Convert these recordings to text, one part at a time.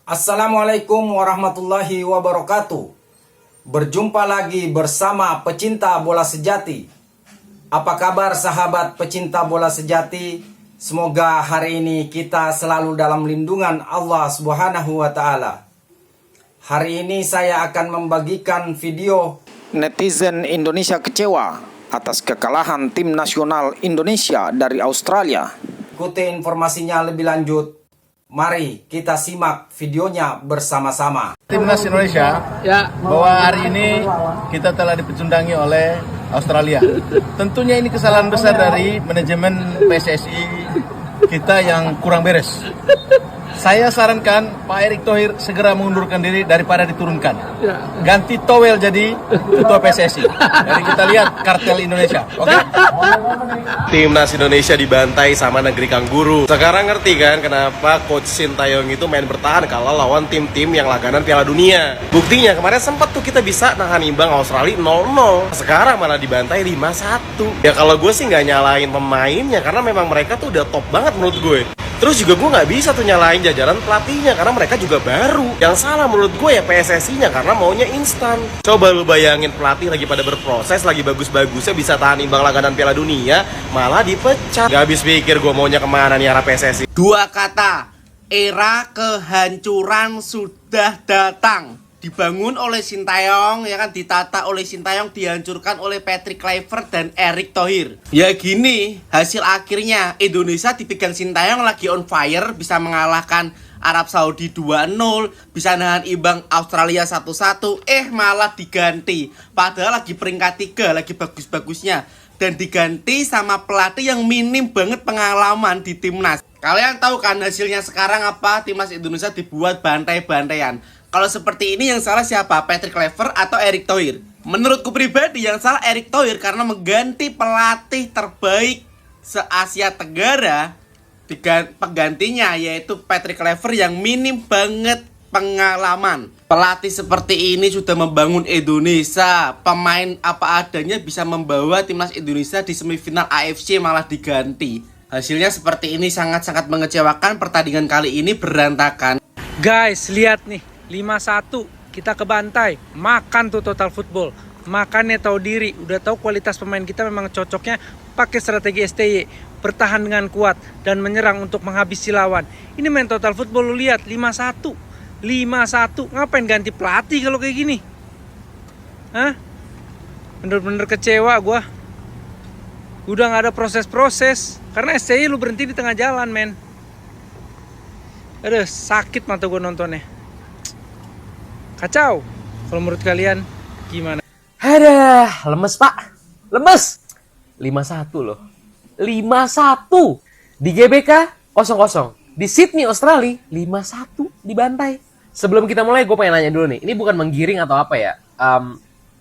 Assalamualaikum warahmatullahi wabarakatuh. Berjumpa lagi bersama pecinta bola sejati. Apa kabar sahabat pecinta bola sejati? Semoga hari ini kita selalu dalam lindungan Allah Subhanahu wa taala. Hari ini saya akan membagikan video netizen Indonesia kecewa atas kekalahan tim nasional Indonesia dari Australia. Ikuti informasinya lebih lanjut. Mari kita simak videonya bersama-sama. Timnas Indonesia bahwa hari ini kita telah dipecundangi oleh Australia. Tentunya ini kesalahan besar dari manajemen PSSI kita yang kurang beres. Saya sarankan Pak Erick Thohir segera mengundurkan diri daripada diturunkan. Ganti Towel jadi ketua PSSI. Jadi kita lihat kartel Indonesia. Oke? Timnas Indonesia dibantai sama negeri kanguru. Sekarang ngerti kan kenapa Coach Sintayong itu main bertahan kalau lawan tim-tim yang langganan Piala Dunia. Buktinya kemarin sempat tuh kita bisa nahan imbang Australia 0-0. Sekarang malah dibantai 5-1. Ya kalau gue sih nggak nyalain pemainnya karena memang mereka tuh udah top banget menurut gue. Terus juga gue nggak bisa tuh nyalain jajaran pelatihnya karena mereka juga baru. Yang salah menurut gue ya PSSI-nya karena maunya instan. Coba lu bayangin pelatih lagi pada berproses, lagi bagus-bagusnya bisa tahan imbang langganan Piala Dunia, malah dipecat. Gak habis pikir gue maunya kemana nih arah PSSI. Dua kata, era kehancuran sudah datang. Dibangun oleh Sintayong, ya kan, ditata oleh Sintayong, dihancurkan oleh Patrick Kluivert dan Erick Thohir. Ya gini, hasil akhirnya Indonesia dipegang Sintayong lagi on fire, bisa mengalahkan Arab Saudi 2-0, bisa nahan imbang Australia 1-1, malah diganti. Padahal lagi peringkat 3, lagi bagus-bagusnya. Dan diganti sama pelatih yang minim banget pengalaman di timnas. Kalian tahu kan hasilnya sekarang apa? Timnas Indonesia dibuat bantai-bantaian. Kalau seperti ini yang salah siapa? Patrick Kluivert atau Erick Thohir? Menurutku pribadi yang salah Erick Thohir karena mengganti pelatih terbaik se-Asia Tenggara. Penggantinya yaitu Patrick Kluivert yang minim banget pengalaman. Pelatih seperti ini sudah membangun Indonesia. Pemain apa adanya bisa membawa timnas Indonesia di semifinal AFC malah diganti. Hasilnya seperti ini sangat-sangat mengecewakan. Pertandingan kali ini berantakan. Guys, lihat nih, 5-1 kita kebantai. Makan tuh Total Football. Makannya tahu diri, udah tahu kualitas pemain kita memang cocoknya pakai strategi STY, bertahan dengan kuat dan menyerang untuk menghabisi lawan. Ini main Total Football, lu lihat 5-1. 5-1. Ngapain ganti pelatih kalau kayak gini? Hah? Bener-bener kecewa gua. Udah gak ada proses-proses karena STY lu berhenti di tengah jalan, men. Aduh, sakit mata gue nontonnya. Kacau. Kalau menurut kalian gimana? Aduh, lemes pak. Lemes. 5-1 loh. 5-1. Di GBK 0-0. Di Sydney, Australia 5-1 dibantai. Sebelum kita mulai gue pengen nanya dulu nih. Ini bukan menggiring atau apa ya.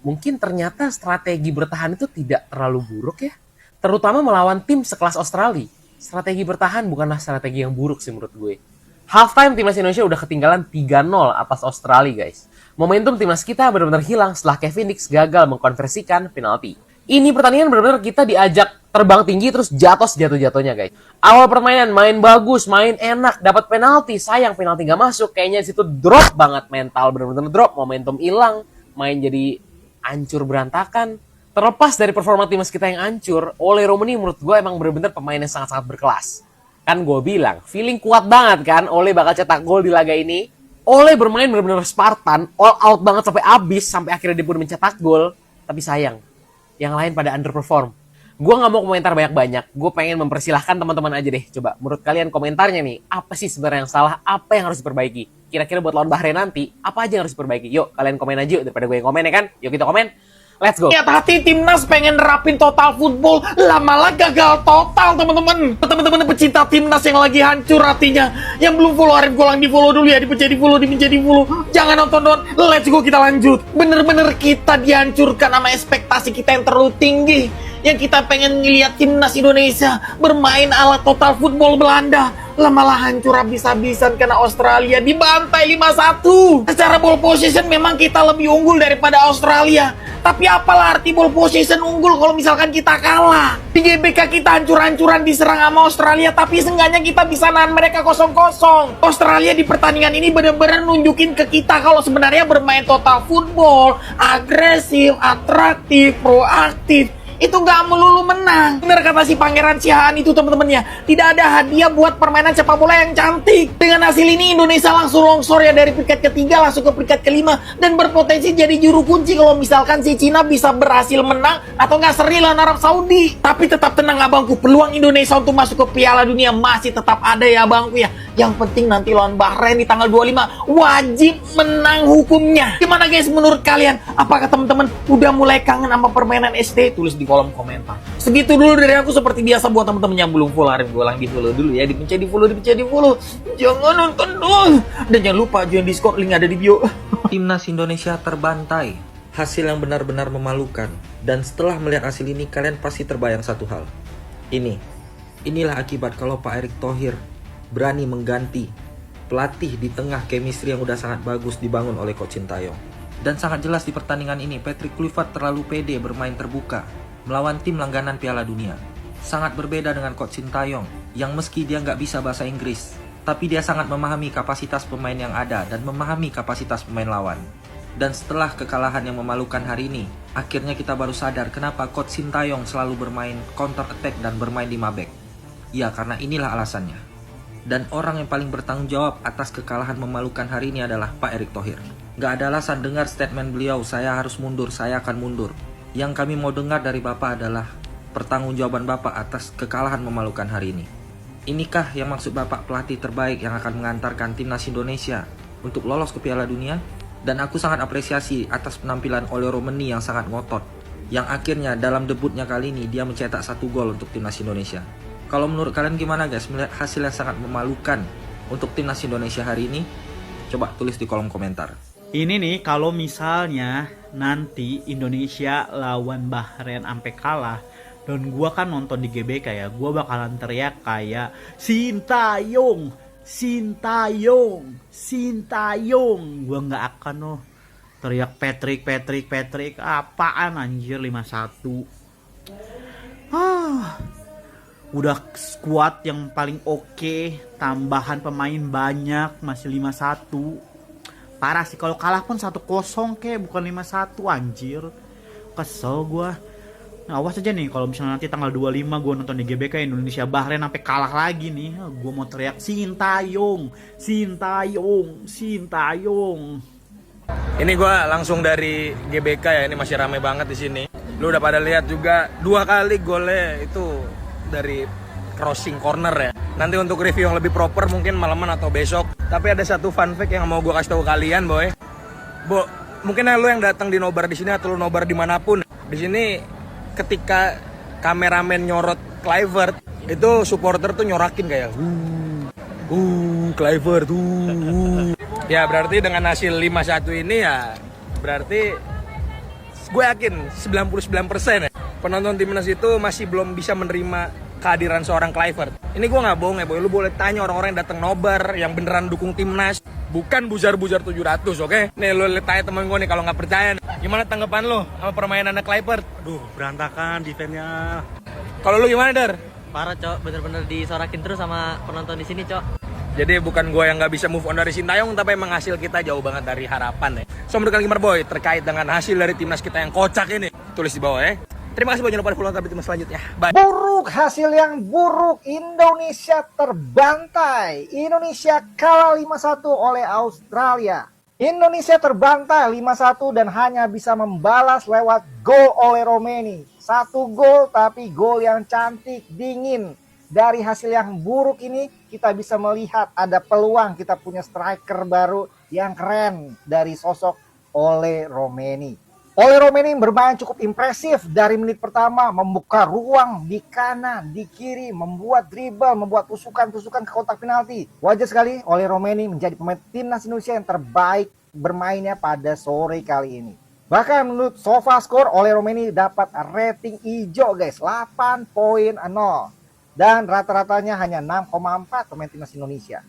Mungkin ternyata strategi bertahan itu tidak terlalu buruk ya. Terutama melawan tim sekelas Australia. Strategi bertahan bukanlah strategi yang buruk sih menurut gue. Halftime timnas Indonesia udah ketinggalan 3-0 atas Australia guys. Momentum timnas kita benar-benar hilang setelah Kevin Dix gagal mengkonversikan penalti. Ini pertandingan benar-benar kita diajak terbang tinggi terus jatuh sejatuh-jatuhnya guys. Awal permainan main bagus, main enak, dapat penalti, sayang penalti gak masuk. Kayaknya di situ drop banget mental, benar-benar drop, momentum hilang, main jadi hancur berantakan. Terlepas dari performa timnas kita yang hancur, Ole Romani menurut gue emang benar-benar pemain yang sangat-sangat berkelas. Kan gue bilang, feeling kuat banget kan Ole bakal cetak gol di laga ini. Ole bermain benar-benar Spartan, all out banget sampai habis, sampai akhirnya dia pun mencetak gol. Tapi sayang, yang lain pada underperform. Gue gak mau komentar banyak-banyak, gue pengen mempersilahkan teman-teman aja deh. Coba, menurut kalian komentarnya nih, apa sih sebenarnya yang salah, apa yang harus diperbaiki? Kira-kira buat lawan Bahrain nanti, apa aja yang harus diperbaiki? Yuk, kalian komen aja yuk, daripada gue yang komen ya kan? Yuk kita komen. Let's go. Lihat hati timnas pengen nerapin Total Football, malah gagal total teman-teman. Teman-teman pecinta timnas yang lagi hancur hatinya, yang belum follow Arif Golang di follow dulu ya, di follow. Jangan nonton. Let's go kita lanjut. Bener-bener kita dihancurkan sama ekspektasi kita yang terlalu tinggi. Yang kita pengen ngeliat timnas Indonesia bermain ala Total Football Belanda. Malah hancur habis-habisan karena Australia dibantai 5-1. Secara ball position memang kita lebih unggul daripada Australia. Tapi apalah arti ball possession unggul kalau misalkan kita kalah? Di GBK kita hancur-hancuran diserang sama Australia, tapi seenggaknya kita bisa nahan mereka 0-0. Australia di pertandingan ini benar-benar nunjukin ke kita kalau sebenarnya bermain total football, agresif, atraktif, proaktif, itu nggak melulu menang. Bener kata si Pangeran Sihaan itu teman-teman ya, tidak ada hadiah buat permainan sepak bola yang cantik. Dengan hasil ini Indonesia langsung longsor ya dari peringkat ketiga langsung ke peringkat kelima dan berpotensi jadi juru kunci kalau misalkan si Cina bisa berhasil menang atau nggak seri lawan Arab Saudi. Tapi tetap tenang abangku, peluang Indonesia untuk masuk ke Piala Dunia masih tetap ada ya abangku ya. Yang penting nanti lawan Bahrain di tanggal 25 wajib menang hukumnya. Gimana guys menurut kalian? Apakah teman-teman udah mulai kangen sama permainan ST? Tulis di kolom komentar. Segitu dulu dari aku, seperti biasa buat teman-teman yang belum follow, Arif Golang di follow dulu ya, dipencet di follow. Jangan nonton dong. Dan jangan lupa join Discord, link ada di bio. Timnas Indonesia terbantai. Hasil yang benar-benar memalukan. Dan setelah melihat hasil ini, kalian pasti terbayang satu hal. Inilah akibat kalau Pak Erick Thohir berani mengganti pelatih di tengah chemistry yang udah sangat bagus dibangun oleh Coach Sintayong. Dan sangat jelas di pertandingan ini, Patrick Kluivert terlalu pede bermain terbuka melawan tim langganan Piala Dunia. Sangat berbeda dengan Coach Sintayong, yang meski dia nggak bisa bahasa Inggris, tapi dia sangat memahami kapasitas pemain yang ada dan memahami kapasitas pemain lawan. Dan setelah kekalahan yang memalukan hari ini, akhirnya kita baru sadar kenapa Coach Sintayong selalu bermain counter attack dan bermain 5 back. Ya, karena inilah alasannya. Dan orang yang paling bertanggung jawab atas kekalahan memalukan hari ini adalah Pak Erick Thohir. Gak ada alasan dengar statement beliau, saya harus mundur, saya akan mundur. Yang kami mau dengar dari Bapak adalah pertanggungjawaban Bapak atas kekalahan memalukan hari ini. Inikah yang maksud Bapak pelatih terbaik yang akan mengantarkan timnas Indonesia untuk lolos ke Piala Dunia? Dan aku sangat apresiasi atas penampilan Oleh Romeni yang sangat ngotot, yang akhirnya dalam debutnya kali ini dia mencetak 1 gol untuk timnas Indonesia. Kalau menurut kalian gimana guys melihat hasil yang sangat memalukan untuk timnas Indonesia hari ini? Coba tulis di kolom komentar. Ini nih kalau misalnya nanti Indonesia lawan Bahrain sampai kalah dan gua kan nonton di GBK ya, gua bakalan teriak kayak Sintayong, Sintayong, Sintayong. Gua nggak akan teriak Patrick, apaan anjir 5-1. Udah squad yang paling oke, tambahan pemain banyak, masih 5-1. Parah sih, kalau kalah pun 1-0 kek, bukan 5-1 anjir. Kesel gua. Nah, awas aja nih kalau misalnya nanti tanggal 25 gua nonton di GBK Indonesia Bahrain sampai kalah lagi nih. Gua mau teriak Sintayong, Sintayong, Sintayong. Ini gue langsung dari GBK ya, ini masih rame banget di sini. Lu udah pada lihat juga 2 kali golnya itu dari crossing corner ya. Nanti untuk review yang lebih proper mungkin malaman atau besok. Tapi ada satu fun fact yang mau gue kasih tahu kalian, boy. Mungkin lu yang datang di nobar di sini atau lu nobar dimanapun. Di sini ketika kameramen nyorot Kluivert, itu supporter tuh nyorakin kayak Kluivert Ya berarti dengan hasil 5-1 ini ya berarti gue yakin 99% ya penonton timnas itu masih belum bisa menerima kehadiran seorang Kluivert. Ini gue nggak bohong ya boy, lu boleh tanya orang-orang yang datang nobar yang beneran dukung timnas, bukan buzar-buzar 700, oke? Nih lu tanya temen gue nih kalau nggak percaya. Gimana tanggapan lu sama permainan Kluivert? Aduh, berantakan defense-nya. Kalau lu gimana Dar? Parah cok, bener-bener disorakin terus sama penonton di sini cok. Jadi bukan gue yang nggak bisa move on dari Sintayong, tapi emang hasil kita jauh banget dari harapan ya. So menurut kalian gimana boy terkait dengan hasil dari timnas kita yang kocak ini? Tulis di bawah ya. Terima kasih banyak pada follow timnas selanjutnya. Bye. Buruk, hasil yang buruk. Indonesia terbantai. Indonesia kalah 5-1 oleh Australia. Indonesia terbantai 5-1 dan hanya bisa membalas lewat gol oleh Romeni. 1 gol tapi gol yang cantik, dingin. Dari hasil yang buruk ini kita bisa melihat ada peluang kita punya striker baru yang keren dari sosok Oleh Romeni. Oleh Romeni bermain cukup impresif dari menit pertama, membuka ruang di kanan, di kiri, membuat dribble, membuat tusukan-tusukan ke kotak penalti. Wajar sekali Oleh Romeni menjadi pemain timnas Indonesia yang terbaik bermainnya pada sore kali ini. Bahkan menurut SofaScore, Oleh Romeni dapat rating hijau guys, 8.0. Dan rata-ratanya hanya 6,4 pemain timnas Indonesia.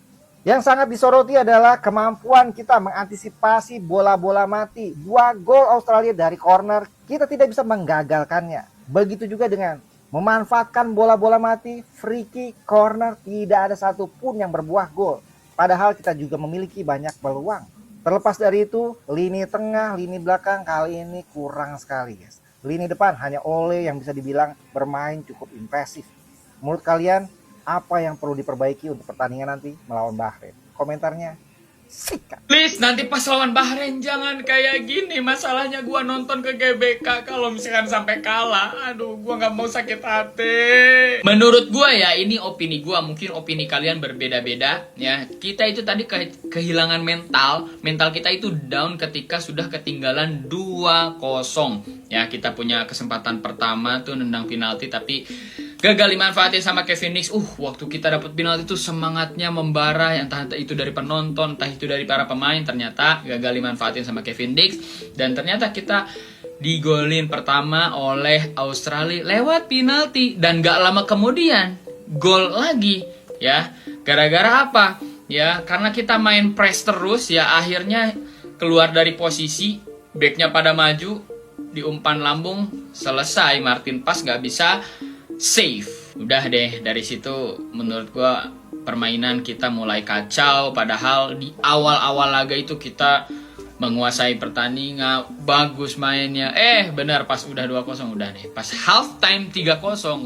Yang sangat disoroti adalah kemampuan kita mengantisipasi bola-bola mati. 2 gol Australia dari corner, kita tidak bisa menggagalkannya. Begitu juga dengan memanfaatkan bola-bola mati, free kick, corner, tidak ada satupun yang berbuah gol. Padahal kita juga memiliki banyak peluang. Terlepas dari itu, lini tengah, lini belakang kali ini kurang sekali, guys. Lini depan hanya Ole yang bisa dibilang bermain cukup impresif. Menurut kalian, apa yang perlu diperbaiki untuk pertandingan nanti melawan Bahrain? Komentarnya sikat. Please, nanti pas lawan Bahrain jangan kayak gini. Masalahnya gua nonton ke GBK, kalau misalkan sampai kalah, aduh, gua nggak mau sakit hati. Menurut gua ya, ini opini gua, mungkin opini kalian berbeda-beda ya. Kita itu tadi kehilangan mental kita itu down ketika sudah ketinggalan 2-0. Ya, kita punya kesempatan pertama tuh nendang penalti tapi gagal dimanfaatin sama Kevin Dix. Waktu kita dapat penalti itu semangatnya membara, entah itu dari penonton, entah itu dari para pemain. Ternyata gagal dimanfaatin sama Kevin Dix, dan ternyata kita digolin pertama oleh Australia lewat penalti, dan gak lama kemudian gol lagi ya. Gara-gara apa? Ya, karena kita main press terus ya, akhirnya keluar dari posisi, backnya pada maju, diumpan lambung, selesai. Martin Pas gak bisa save. Udah deh, dari situ menurut gua permainan kita mulai kacau. Padahal di awal-awal laga itu kita menguasai pertandingan, bagus mainnya. Benar, pas udah 2-0 udah deh. Pas half time 3-0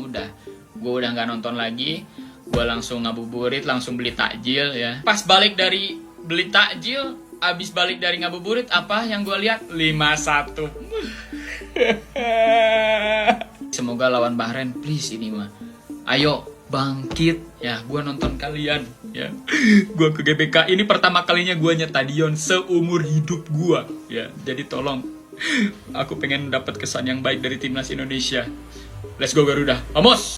udah, gua udah nggak nonton lagi. Gua langsung ngabuburit, langsung beli takjil ya. Pas balik dari beli takjil, abis balik dari ngabuburit, apa yang gua lihat? 5-1. Semoga lawan Bahrain, please ini mah. Ayo bangkit ya, gua nonton kalian ya. Gua ke GBK ini pertama kalinya gua nyetadion seumur hidup gua ya. Jadi tolong, aku pengen dapat kesan yang baik dari timnas Indonesia. Let's go Garuda. Vamos.